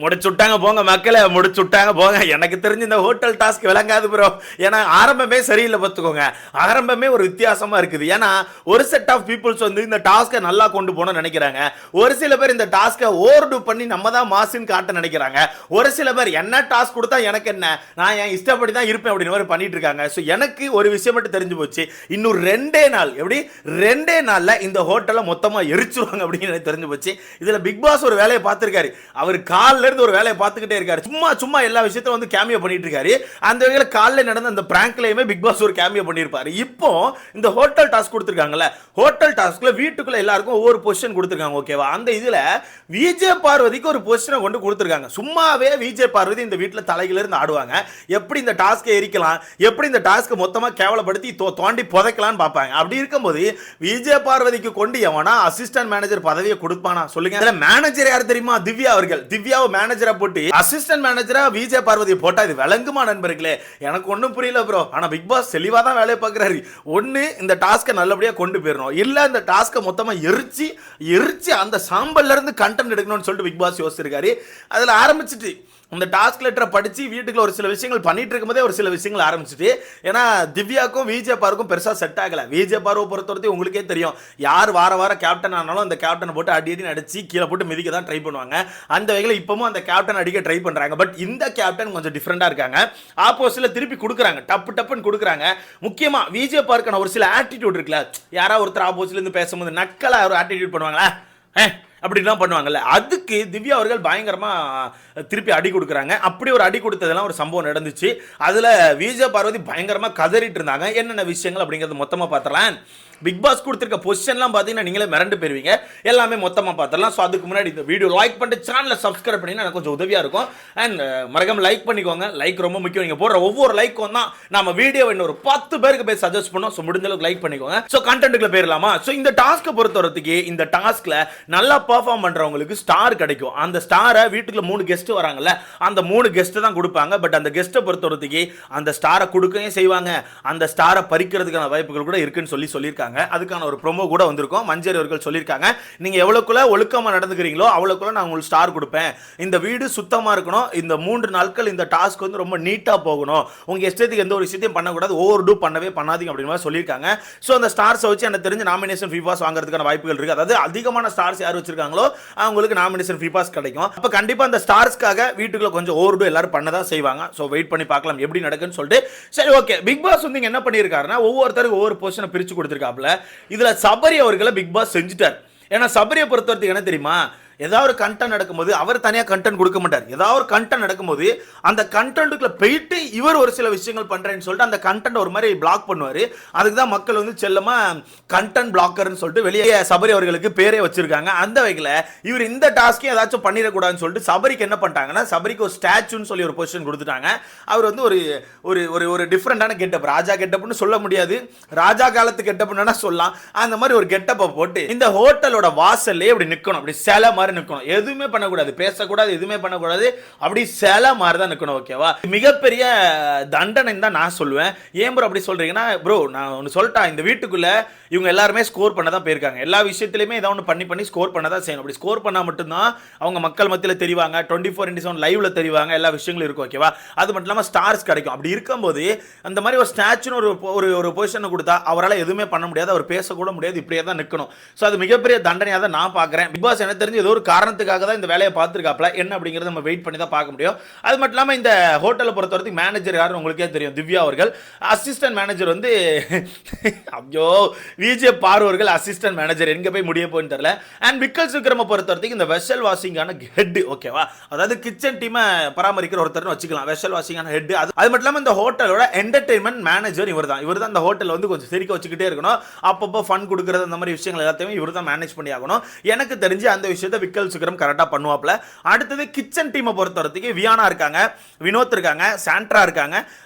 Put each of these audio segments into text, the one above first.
முடிச்சுட்டாங்க போங்க மக்களே, முடிச்சுட்டாங்க போங்க. எனக்கு தெரிஞ்சு இந்த ஹோட்டல் டாஸ்க் விளங்காது ப்ரோ. ஏன்னா ஆரம்பமே சரியில்லை பார்த்துக்கோங்க. ஆரம்பமே ஒரு வித்தியாசமா இருக்குது. ஏன்னா ஒரு செட் ஆஃப் பீப்புள்ஸ் வந்து இந்த டாஸ்க்கை நல்லா கொண்டு போகணும்னு நினைக்கிறாங்க. ஒரு சில பேர் இந்த டாஸ்க்கை ஓவர் டூ பண்ணி நம்ம தான் மாசுன்னு காட்ட நினைக்கிறாங்க. ஒரு சில பேர் என்ன டாஸ்க் கொடுத்தா எனக்கு என்ன, நான் என் இஷ்டப்படி தான் இருப்பேன் அப்படின்னு மாதிரி பண்ணிட்டு இருக்காங்க. ஸோ எனக்கு ஒரு விஷயம் மட்டும் தெரிஞ்சு போச்சு, இன்னும் 2 நாள், எப்படி 2 நாள்ல இந்த ஹோட்டலை மொத்தமா எரிச்சிருவாங்க அப்படின்னு எனக்கு தெரிஞ்சு போச்சு. இதுல பிக் பாஸ் ஒரு வேலையை பார்த்திருக்காரு. அவர் காலில் ஒரு வேலையை பார்த்துக்கிட்டே இருக்காரு. சும்மா எல்லா விஷயத்தையும் வந்து கேமியோ பண்ணிட்டு இருக்காரு. அந்த வகையில் காலைல நடந்த அந்த பிராங்க்லயுமே பிக் பாஸ் ஒரு கேமியோ பண்ணியிருப்பாரு. இப்போ இந்த ஹோட்டல் டாஸ்க் கொடுத்துருக்காங்கல்ல, ஹோட்டல் டாஸ்க்ல வீட்டுக்குள்ள எல்லாருக்கும் ஒவ்வொரு பொசிஷன் கொடுத்துருக்காங்க. ஓகேவா? அந்த இதுல விஜய் பார்வதிக்கு ஒரு பொசிஷனை கொண்டு கொடுத்துருக்காங்க. சும்மாவே விஜய் பார்வதி இந்த வீட்டில் தலையில இருந்து ஆடுவாங்க. எப்படி இந்த டாஸ்கை எரிக்கலாம், எப்படி இந்த டாஸ்கை மொத்தமா கேவலப்படுத்தி தோண்டி புதைக்கலாம்னு பார்ப்பாங்க. அப்படி இருக்கும்போது விஜய் பார்வதிக்கு கொண்டு எவனா அசிஸ்டன்ட் மேனேஜர் பதவியை கொடுப்பானா சொல்லுங்க. மேனேஜர் யார் தெரியுமா? திவ்யா அவர்கள். திவ்யாவை மேனேஜரா போட்டு அசிஸ்டன்ட் மேனேஜரா விஜய் பார்வதி போட்டா இது விளங்குமா நண்பர்களே? எனக்கு ஒன்றும் புரியல ப்ரோ. ஆனா பிக் பாஸ் தெளிவா தான் வேலையை பார்க்குறாரு. ஒன்னு இந்த டாஸ்கை நல்லபடியா கொண்டு போயிடணும், இல்ல இந்த டாஸ்கை மொத்தமா எரிச்சு அந்த சாம்பல்ல இருந்து கண்டென்ட் எடுக்கணும்னு சொல்லிட்டு பிக் பாஸ் யோசிச்சிருக்காரு. அதுல ஆரம்பிச்சுட்டு இந்த டாஸ்க் லெட்டரை படிச்சு வீட்டுக்குள்ள ஒரு சில விஷயங்கள் பண்ணிட்டு இருக்கும்போதே ஒரு சில விஷயங்கள் ஆரம்பிச்சுட்டு, ஏன்னா திவ்யாக்கும் விஜய் பார்வதிக்கும் பெருசா செட் ஆகல. விஜய் பார்வை பொறுத்தவரைக்கும் உங்களுக்கே தெரியும், யார் வார கேப்டன் ஆனாலும் அந்த கேப்டனை போட்டு அடி அடிச்சு கீழே போட்டு மிதிக்க தான் ட்ரை பண்ணுவாங்க. அந்த வகையில் இப்பவும் அந்த கேப்டன் அடிக்க ட்ரை பண்றாங்க. பட் இந்த கேப்டன் கொஞ்சம் டிஃப்ரெண்டா இருக்காங்க. ஆப்போசிட்ல திருப்பி கொடுக்குறாங்க, டப்புன்னு கொடுக்குறாங்க. முக்கியமா விஜய் பார்க்கான ஒரு சில ஆட்டிடியூட் இருக்குல்ல, யாராவது ஒருத்தர் ஆப்போசிட்ல இருந்து பேசும்போது நக்கலா ஒரு ஆட்டிடியூட் பண்ணுவாங்களா அப்படிலாம் பண்ணுவாங்கல்ல, அதுக்கு திவ்யா அவர்கள் பயங்கரமா திருப்பி அடி கொடுக்குறாங்க. அப்படி ஒரு அடி கொடுத்ததெல்லாம் ஒரு சம்பவம் நடந்துச்சு. அதுல விஜய் பார்வதி பயங்கரமா கதறிட்டு இருந்தாங்க. என்னென்ன விஷயங்கள் அப்படிங்கறது மொத்தமா பார்த்தலாம். பிக் பாஸ் கொடுத்திருக்க பொசிஷன்லாம் பார்த்தீங்கன்னா நீங்களே மிரண்டு போயிருவீங்க. எல்லாமே மொத்தமாக பார்த்துடலாம். ஸோ அதுக்கு முன்னாடி இந்த வீடியோ லைக் பண்ணிட்டு சேனலை சப்ஸ்கிரைப் பண்ணிங்கன்னா எனக்கு கொஞ்சம் உதவியாக இருக்கும். அண்ட் மறக்காம லைக் பண்ணிக்கோங்க. லைக் ரொம்ப முக்கியம். நீங்கள் போடுற ஒவ்வொரு லைக்கும் தான் நம்ம வீடியோ இன்னொரு 10 பேருக்கு போய் சஜஸ்ட் பண்ணோம். ஸோ முடிஞ்ச அளவுக்கு லைக் பண்ணிக்கோங்க. ஸோ கண்டென்ட்டுக்குள்ள போயிடலாமா? ஸோ இந்த டாஸ்க்கை பொறுத்தவரைக்கு இந்த டாஸ்க்ல நல்லா பர்ஃபார்ம் பண்றவங்களுக்கு ஸ்டார் கிடைக்கும். அந்த ஸ்டாரை வீட்டுக்குள்ள 3 கெஸ்ட் வராங்கல்ல, அந்த 3 கெஸ்ட் தான் கொடுப்பாங்க. பட் அந்த கெஸ்ட்டை பொறுத்தவரைக்கு அந்த ஸ்டாரை கொடுக்கவே செய்வாங்க. அந்த ஸ்டாரை பறிக்கிறதுக்கான வாய்ப்புகள் கூட இருக்குன்னு சொல்லியிருக்காங்க. அதுக்கான ஒரு ப்ரோமோ கூட வந்திருக்கும். மஞ்சரி அவர்கள் சொல்லியிருக்காங்க, நீங்க எவ்வளவுக்குள்ள ஒழுக்கமா நடந்துக்கிறீங்களோ அவ்வளவுக்குள்ள நான் உங்களுக்கு ஸ்டார் கொடுப்பேன். இந்த வீடு சுத்தமா இருக்கணும். இந்த 3 நாட்கள் இந்த டாஸ்க் வந்து ரொம்ப நீட்டா போகணும். உங்க இஷ்டத்துக்கு எந்த ஒரு விஷயத்தையும் பண்ணக்கூடாது, ஓவர் டூ பண்ணாதீங்க அப்படின்னு மாதிரி சொல்லியிருக்காங்க. ஸோ அந்த ஸ்டார்ஸை வச்சு எனக்கு தெரிஞ்ச நாமினேஷன் ஃப்ரீ பாஸ் வாங்குறதுக்கான வாய்ப்புகள் இருக்கு. அதாவது அதிகமான ஸ்டார்ஸ் யார் வச்சிருக்காங்களோ அவங்களுக்கு நாமினேஷன் ஃப்ரீ பாஸ் கிடைக்கும். அப்ப கண்டிப்பா அந்த ஸ்டார்ஸ்க்காக வீட்டுக்குள்ள கொஞ்சம் ஓவர் டூ எல்லாரும் பண்ணதான் செய்வாங்க. ஸோ வெயிட் பண்ணி பார்க்கலாம் எப்படி நடக்குன்னு சொல்லிட்டு. சரி, ஓகே. பிக் பாஸ் வந்து என்ன பண்ணியிருக்காருன்னா ஒவ்வொருத்தருக்கு ஒவ்வொரு பொசிஷனை பிரிச்சு கொடுத்துருக்காப்ல. இதுல சபரி அவர்களை பிக் பாஸ் செஞ்சுட்டார். ஏன்னா சபரியை பொறுத்தவரைக்கும் என்ன தெரியுமா, ஏதாவது ஒரு கண்டென்ட் நடக்கும்போது அவர் தனியாக கண்டென்ட் கொடுக்க மாட்டார். ஏதாவது ஒரு கண்டென்ட் நடக்கும்போது அந்த கண்டென்ட்டுக்குள்ள போயிட்டு இவர் ஒரு சில விஷயங்கள் பண்றேன்னு சொல்லிட்டு அந்த கண்டென்ட் ஒரு மாதிரி பிளாக் பண்ணுவார். அதுக்கு தான் மக்கள் வந்து செல்லமா கண்டென்ட் பிளாக்கர்னு சொல்லிட்டு வெளியே சபரி அவர்களுக்கு பேரே வச்சிருக்காங்க. அந்த வகையில் இவர் இந்த டாஸ்க்கே ஏதாச்சும் பண்ணிடக்கூடாதுன்னு சொல்லிட்டு சபரிக்கு என்ன பண்ணிட்டாங்கன்னா, சபரிக்கு ஒரு ஸ்டாச்சுன்னு சொல்லி ஒரு பொசிஷன் கொடுத்துட்டாங்க. அவர் வந்து ஒரு டிஃப்ரெண்டான கெட்டப், ராஜா கெட்டப்னு சொல்ல முடியாது, ராஜா காலத்து கெட்டப்னா சொல்லலாம். அந்த மாதிரி ஒரு கெட்டப்பை போட்டு இந்த ஹோட்டலோட வாசல்லே அப்படி நிற்கணும். அப்படி சில மாதிரி நிற்கணும். எதுவுமே பண்ணக்கூடாது, பேசக்கூடாது, எதுவுமே பண்ணக்கூடாது. அப்படி சில மாதிரி தான் நிற்கணும். ஓகேவா? மிகப்பெரிய தண்டனை தான் நான் சொல்லுவேன். ஏன் ப்ரோ அப்படி சொல்றீங்கன்னா, ப்ரோ நான் ஒன்று சொல்லிட்டா, இந்த வீட்டுக்குள்ள இவங்க எல்லாருமே ஸ்கோர் பண்ண தான் போயிருக்காங்க. எல்லா விஷயத்திலுமே ஏதாவது ஒன்று பண்ணி ஸ்கோர் பண்ண தான் செய்யணும். அப்படி ஸ்கோர் பண்ணால் மட்டும்தான் அவங்க மக்கள் மத்தியில் தெரிவாங்க. 24/7 லைவ்ல தெரிவாங்க. எல்லா விஷயங்களும் இருக்கும். ஓகேவா? அது மட்டும் இல்லாமல் ஸ்டார்ஸ் கிடைக்கும். அப்படி இருக்கும்போது அந்த மாதிரி ஒரு ஸ்டாச்சுன்னு ஒரு பொசிஷனை கொடுத்தா அவரால் எதுவுமே பண்ண முடியாது, அவர் பேசக்கூட முடியாது, இப்படியே தான் நிற்கணும். ஸோ அது மிகப்பெரிய தண்டனையாக தான் நான் பார்க்குறேன். பிக் பாஸ் எனக்கு தெரிஞ்சு ஏதோ ஒரு காரணத்துக்காக தான் இந்த வேலையை பார்த்துருக்காப்ல. என்ன அப்படிங்கிறத நம்ம வெயிட் பண்ணி தான் பார்க்க முடியும். அது மட்டும் இல்லாமல் இந்த ஹோட்டலை பொறுத்தவரைக்கும் மேனேஜர் யாரும் உங்களுக்கே தெரியும், திவ்யா அவர்கள். அசிஸ்டன்ட் மேனேஜர் வந்து ஐயோ விஜய் பார்வர்கள் அசிஸ்டன்ட் மேனேஜர் எங்க போய் முடிய போன்னு தெரியல. அண்ட் விக்கல் சுக்கிரம பொறுத்தவரைக்கும் இந்த வெஷல் வாஷிங்கான ஹெட். ஓகேவா? அதாவது கிச்சன் டீமை பராமரிக்கிற ஒருத்தர்னு வச்சுக்கலாம். வெஷல் வாஷிங்கான ஹெட். அது மட்டும் இல்லாமல் இந்த ஹோட்டலோட என்டர்டைன்மெண்ட் மேனேஜர் இவர் தான். இந்த ஹோட்டல் வந்து கொஞ்சம் சிரிக்க வச்சுக்கிட்டே இருக்கணும். அப்பப்போ ஃபன் கொடுக்கறது, அந்த மாதிரி விஷயங்கள் எல்லாத்தையுமே இவர் தான் மேனேஜ் பண்ணி ஆகணும். எனக்கு தெரிஞ்சு அந்த விஷயத்தை விக்கல் சுக்கிரம் கரெக்டாக பண்ணுவாப்ல. அடுத்தது கிச்சன் டீமை பொறுத்தவரைக்கும் வியானா இருக்காங்க, வினோத் இருக்காங்க, சாண்ட்ரா இருக்காங்க,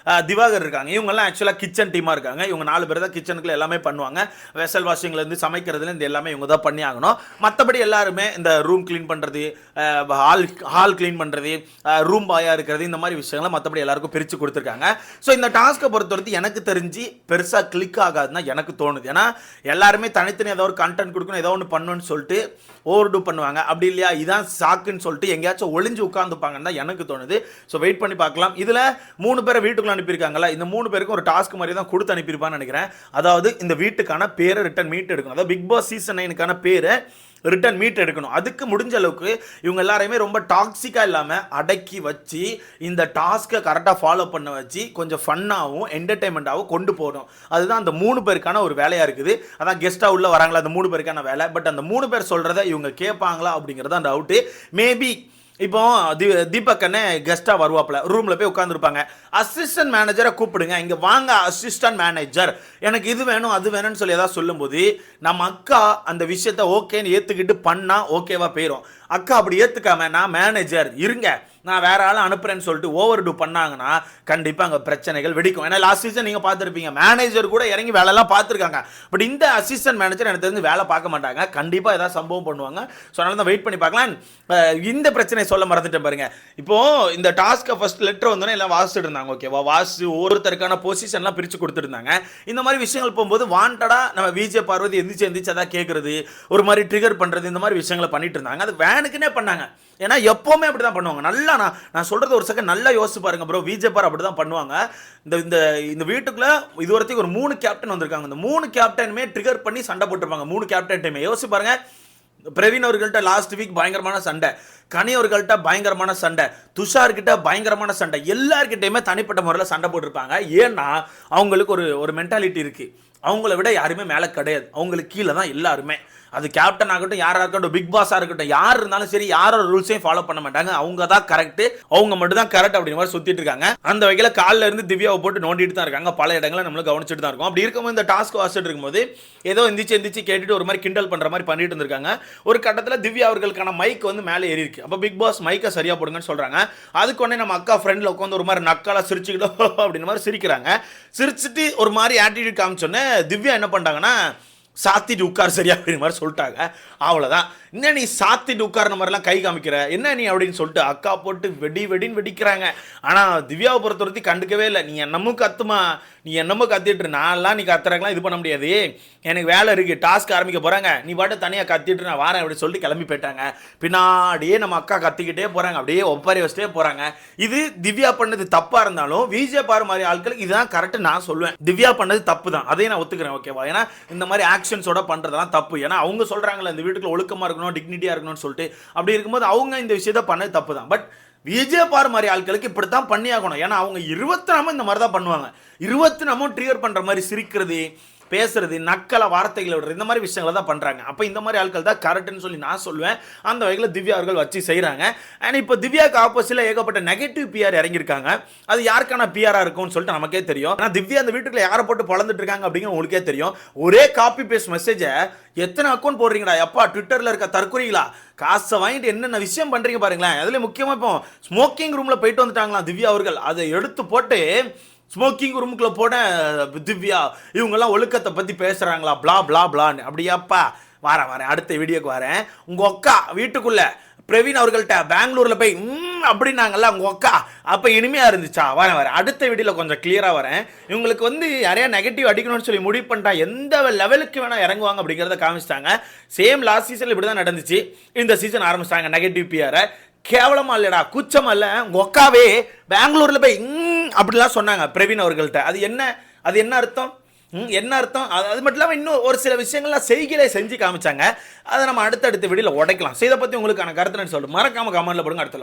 திவாகர் இருக்காங்க. இவங்கெல்லாம் ஆக்சுவலாக கிச்சன் டீமாக இருக்காங்க. இவங்க 4 பேர் தான் கிச்சனுக்குள்ள எல்லாமே பண்ணுவாங்க. வெசல் வாஷிங்லேருந்து சமைக்கிறதுலேருந்து எல்லாமே இவங்க தான் பண்ணி ஆகணும். மற்றபடி எல்லாருமே இந்த ரூம் க்ளீன் பண்ணுறது, ஹால் க்ளீன் பண்ணுறது, ரூம் பாயாக இருக்கிறது, இந்த மாதிரி விஷயங்களை மற்றபடி எல்லாருக்கும் பிரித்து கொடுத்துருக்காங்க. ஸோ இந்த டாஸ்க்கை பொறுத்தவரைக்கும் எனக்கு தெரிஞ்சு பெருசாக கிளிக் ஆகாதுன்னா எனக்கு தோணுது. ஏன்னா எல்லாருமே தனித்தனி ஏதோ ஒரு கண்டென்ட் கொடுக்கணும், ஏதோ ஒன்று பண்ணணும்னு சொல்லிட்டு ஓவர் டூ பண்ணுவாங்க. அப்படி இல்லையா இதான் சாக்குன்னு சொல்லிட்டு எங்கேயாச்சும் ஒளிஞ்சு உட்காந்துப்பாங்கன்னு தான் எனக்கு தோணுது. ஸோ வெயிட் பண்ணி பார்க்கலாம். இதில் 3 பேரை வீட்டுக்குள்ள அனுப்பியிருக்காங்களா, இந்த 3 பேருக்கும் ஒரு டாஸ்க் மாதிரி தான் கொடுத்து அனுப்பியிருப்பான்னு நினைக்கிறேன். அதாவது இந்த வீட்டுக்கான பேரை ரிட்டன் மீட் எடுக்கணும். அதாவது பிக் பாஸ் சீசன் 9க்கான பேரை ரிட்டன் மீட் எடுக்கணும். அதுக்கு முடிஞ்ச அளவுக்கு இவங்க எல்லாரையுமே ரொம்ப டாக்ஸிக்காக இல்லாமல் அடக்கி வச்சு இந்த டாஸ்க்கை கரெக்டாக ஃபாலோ பண்ண வச்சு கொஞ்சம் ஃபன்னாகவும் என்டர்டைன்மெண்ட்டாகவும் கொண்டு போகணும். அதுதான் அந்த 3 பேருக்கான ஒரு வேலையாக இருக்குது. அதான் கெஸ்ட்டாக உள்ள வராங்களா அந்த 3 பேருக்கான வேலை. பட் அந்த 3 பேர் சொல்கிறத இவங்க கேட்பாங்களா அப்படிங்கிறது அந்த டவுட்டு. மேபி இப்போ தீபக் அண்ணே கெஸ்ட்டாக வருவாப்பில், ரூமில் போய் உட்காந்துருப்பாங்க. அசிஸ்டன்ட் மேனேஜரை கூப்பிடுங்க, இங்கே வாங்க அசிஸ்டன்ட் மேனேஜர், எனக்கு இது வேணும் அது வேணும்னு சொல்லி ஏதாவது சொல்லும்போது நம்ம அக்கா அந்த விஷயத்த ஓகேன்னு ஏற்றுக்கிட்டு பண்ணால் ஓகேவா போயிடும். அக்கா அப்படி ஏற்றுக்காம நான் மேனேஜர் இருங்க நான் வேற ஆள் அனுப்புறேன்னு சொல்லிட்டு ஓவர் டூ பண்ணாங்கன்னா கண்டிப்பாக அங்கே பிரச்சனைகள் வெடிக்கும். ஏன்னா லாஸ்ட் சீசன் நீங்கள் பார்த்துருப்பீங்க, மேனேஜர் கூட இறங்கி வேலைலாம் பார்த்துருக்காங்க. பட் இந்த அசிஸ்டன்ட் மேனேஜர் எனக்கு தெரிஞ்சு வேலை பார்க்க மாட்டாங்க, கண்டிப்பாக ஏதாவது சம்பவம் பண்ணுவாங்க. ஸோ அதனால தான் வெயிட் பண்ணி பார்க்கலாம். இந்த பிரச்சனை சொல்ல மறந்துட்டேன் பாருங்க. இப்போ இந்த டாஸ்க்கை ஃபர்ஸ்ட் லெட்டர் வந்தோன்னே எல்லாம் வாசிச்சுட்டு இருந்தாங்க. ஓகேவா, வாசி ஒருத்தருக்கான பொசிஷன்லாம் பிரித்து கொடுத்துருந்தாங்க. இந்த மாதிரி விஷயங்கள் போகும்போது வாண்டடா நம்ம விஜய் பார்வதி எந்திரிச்சு அதான் கேட்கறது, ஒரு மாதிரி ட்ரிகர் பண்ணுறது, இந்த மாதிரி விஷயங்களை பண்ணிட்டு இருந்தாங்க. அது வேனுக்குன்னே பண்ணாங்க. ஏன்னா எப்போவுமே அப்படி தான் பண்ணுவாங்க. நல்லா நான் சொல்கிறது ஒரு செகண்ட் நல்லா யோசிச்சு பாருங்க ப்ரோ. விஜய் பார் அப்படி தான் பண்ணுவாங்க. இந்த வீட்டுக்குள்ளே இதுவரைக்கும் ஒரு 3 கேப்டன் வந்திருக்காங்க. இந்த 3 கேப்டனுமே ட்ரிகர் பண்ணி சண்டை போட்டுருப்பாங்க. 3 கேப்டன் யோசிச்சு பாருங்க. பிரவீன் அவர்கள்ட்ட லாஸ்ட் வீக் பயங்கரமான சண்டை, கனி அவர்கள்ட்ட பயங்கரமான சண்டை, துஷார் கிட்ட பயங்கரமான சண்டை, எல்லார்கிட்டையுமே தனிப்பட்ட முறையில் சண்டை போட்டிருப்பாங்க. ஏன்னா அவங்களுக்கு ஒரு மென்டாலிட்டி இருக்குது, அவங்கள விட யாருமே மேலே கிடையாது, அவங்களுக்கு கீழே தான் எல்லாருமே. அது கேப்டன் ஆகட்டும், யாராக இருக்கட்டும், பிக் பாஸாக இருக்கட்டும், யார் இருந்தாலும் சரி, யாரோட ரூல்ஸையும் ஃபாலோ பண்ண மாட்டாங்க. அவங்க தான் கரெக்ட், அவங்க மட்டும் தான் கரெக்ட் அப்படிங்கிற மாதிரி சுற்றிட்டு இருக்காங்க. அந்த வகையில் காலில் இருந்து திவ்யாவை போட்டு நோண்டிட்டு தான் இருக்காங்க. பல இடங்களை நம்மளும் கவனிச்சுட்டு தான் இருக்கும். அப்படி இருக்கும்போது இந்த டாஸ்க் வாசிட்டு இருக்கும்போது ஏதோ எந்திரிச்சு கேட்டுட்டு ஒரு மாதிரி கிண்டல் பண்ணுற மாதிரி பண்ணிட்டு இருந்திருக்காங்க. ஒரு கட்டத்தில் திவ்யா அவர்களுக்கான மைக் வந்து மேலே ஏறி இருக்கு. அப்போ பிக் பாஸ் மைக்கை சரியாக போடுங்கன்னு சொல்கிறாங்க. அதுக்கு உடனே நம்ம அக்கா ஃப்ரெண்டில் உட்காந்து ஒரு மாதிரி நக்காலாக சிரிச்சுக்கிட்டோம் அப்படின்ற மாதிரி சிரிக்கிறாங்க. சிரிச்சுட்டு ஒரு மாதிரி ஆட்டிடியூட் காமிச்சோன்னே திவ்யா என்ன பண்ணுறாங்கன்னா சாத்திட்டு உட்கார் சரியா அப்படின்ற மாதிரி சொல்லிட்டாங்க. அவ்வளோதான். என்ன நீ சாத்திட்டு உட்கார்ன மாதிரிலாம் கை காமிக்கிற என்ன நீ அப்படின்னு சொல்லிட்டு அக்கா போட்டு வெடின்னு வெடிக்கிறாங்க. ஆனால் திவ்யாவை பொறுத்தவரைத்தி கண்டுக்கவே இல்லை. நீ என்னமும் கத்துமா, நீ என்னமோ கத்திட்டு, நான்லாம் நீ கத்துறாங்களாம் இது பண்ண முடியாது, எனக்கு வேலை இருக்குது, டாஸ்க் ஆரம்பிக்க போகிறாங்க, நீ பாட்டு தனியாக கத்திட்டு நான் வரேன் அப்படின்னு சொல்லிட்டு கிளம்பி போயிட்டாங்க. பின்னாடியே நம்ம அக்கா கத்திக்கிட்டே போகிறாங்க, அப்படியே ஒப்பாரி வச்சுட்டே போகிறாங்க. இது திவ்யா பண்ணது தப்பாக இருந்தாலும் விஜய் பாரு மாதிரி ஆட்களுக்கு இதுதான் கரெக்டு நான் சொல்லுவேன். திவ்யா பண்ணது தப்பு தான், அதையும் நான் ஒத்துக்கிறேன். ஓகேவா, ஏன்னா இந்த மாதிரி ஆக்ஷன்ஸோட பண்ணுறதெல்லாம் தப்பு. ஏன்னா அவங்க சொல்கிறாங்களே இந்த வீட்டுக்குள்ள ஒழுக்கமாக இருக்கணும், டிக்னிட்டியாக இருக்கணும்னு சொல்லிட்டு, அப்படி இருக்கும்போது அவங்க இந்த விஷயத்த பண்ணது தப்பு தான். பட் விஜய் பார் மாதிரி ஆட்களுக்கு இப்படித்தான் பண்ணி ஆகணும். ஏன்னா அவங்க 24 இந்த மாதிரி தான் பண்ணுவாங்க. 24 ட்ரிகர் பண்ணுற மாதிரி சிரிக்கிறது, பேசுறது, நக்கலை வார்த்தைகளை விடுறது, இந்த மாதிரி விஷயங்களை தான் பண்ணுறாங்க. அப்போ இந்த மாதிரி ஆட்கள் தான் கரெக்டுன்னு சொல்லி நான் சொல்லுவேன். அந்த வகையில் திவ்யா அவர்கள் வச்சு செய்கிறாங்க. அண்ட் இப்போ திவ்யாவுக்கு ஆப்போசிட்டில் ஏகப்பட்ட நெகட்டிவ் பிஆர் இறங்கியிருக்காங்க. அது யாருக்கான பிஆராக இருக்கும்னு சொல்லிட்டு நமக்கே தெரியும். ஆனால் திவ்யா அந்த வீட்டுக்குள்ள யாரை போட்டு பொழந்துட்டு இருக்காங்க அப்படிங்கிற உங்களுக்கே தெரியும். ஒரே காப்பி பேஸ்ட் மெசேஜை எத்தனை அக்கௌண்ட் போடுறீங்கடா எப்பா, ட்விட்டரில் இருக்க தற்கொலைகளா, காசை வாங்கிட்டு என்னென்ன விஷயம் பண்ணுறீங்க பாருங்களேன். அதில் முக்கியமாக இப்போ ஸ்மோக்கிங் ரூமில் போயிட்டு வந்துட்டாங்களாம் திவ்யா அவர்கள். அதை எடுத்து போட்டு ஸ்மோக்கிங் ரூமுக்குள்ள போன திவ்யா இவங்கெல்லாம் ஒழுக்கத்தை பற்றி பேசுகிறாங்களா, பிளா பிளா பிளான்னு. அப்படியாப்பா, வரேன் அடுத்த வீடியோக்கு வரேன். உங்கள் அக்கா வீட்டுக்குள்ளே பிரவீன் அவர்கள்ட்ட பெங்களூரில் போய் அப்படின்னாங்கல்ல உங்கள் அக்கா, அப்போ இனிமையாக இருந்துச்சா? வரேன் அடுத்த வீடியோவில் கொஞ்சம் கிளியராக வரேன். இவங்களுக்கு வந்து யாரையா நெகட்டிவ் அடிக்கணும்னு சொல்லி முடிவு பண்ணிட்டா எந்த லெவலுக்கு வேணால் இறங்குவாங்க அப்படிங்கிறத காமிச்சிட்டாங்க. சேம் லாஸ்ட் சீசனில் இப்படி தான் நடந்துச்சு. இந்த சீசன் ஆரம்பிச்சிட்டாங்க நெகட்டிவ் பிஆரை. கேவலமா இல்லடா, கூச்சமா இல்லை, உங்க அக்காவே பெங்களூர்ல போய் அப்படிலாம் சொன்னாங்க பிரவீன் அவர்கள்ட்ட. அது என்ன அர்த்தம்? என்ன அர்த்தம்? அது மட்டும் இல்லாமல் இன்னும் ஒரு சில விஷயங்கள்லாம் செய்திகளை செஞ்சு காமிச்சாங்க. அதை நம்ம அடுத்தடுத்த வீடியோவில் உடைக்கலாம். இதை பற்றி உங்களுக்கான கருத்து சொல்லிட்டு மறக்காம கமெண்ட்ல போடுங்க. அடுத்த